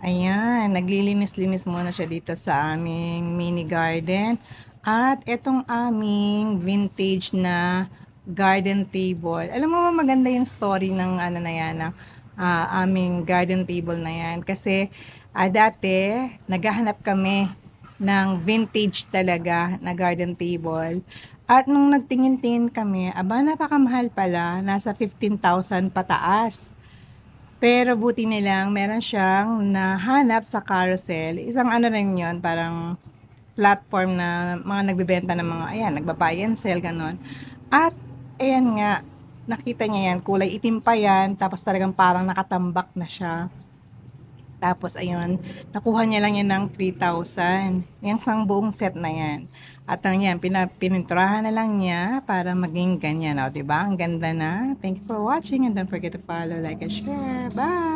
Ayan, naglilinis-linis muna siya dito sa aming mini garden. At itong aming vintage na garden table. Alam mo ba maganda yung story ng ano na yan, ng aming garden table na yan. Kasi dati, naghahanap kami ng vintage talaga na garden table. At nung nagtingin-tingin kami, aba napakamahal pala, nasa 15,000 pataas. Pero buti nilang meron siyang nahanap sa Carousel. Isang ano rin yun, parang platform na mga nagbebenta ng mga, ayan, nagba-buy and sell, ganon. At, ayan nga, nakita niya yan, kulay itim pa yan, tapos talagang parang nakatambak na siya. Tapos, ayun, nakuha niya lang yan ng 3,000. Yung sang buong set na yan. At ang yan, pininturahan na lang niya para maging ganyan. O, diba? Ang ganda na. Thank you for watching and don't forget to follow, like, and share. Bye!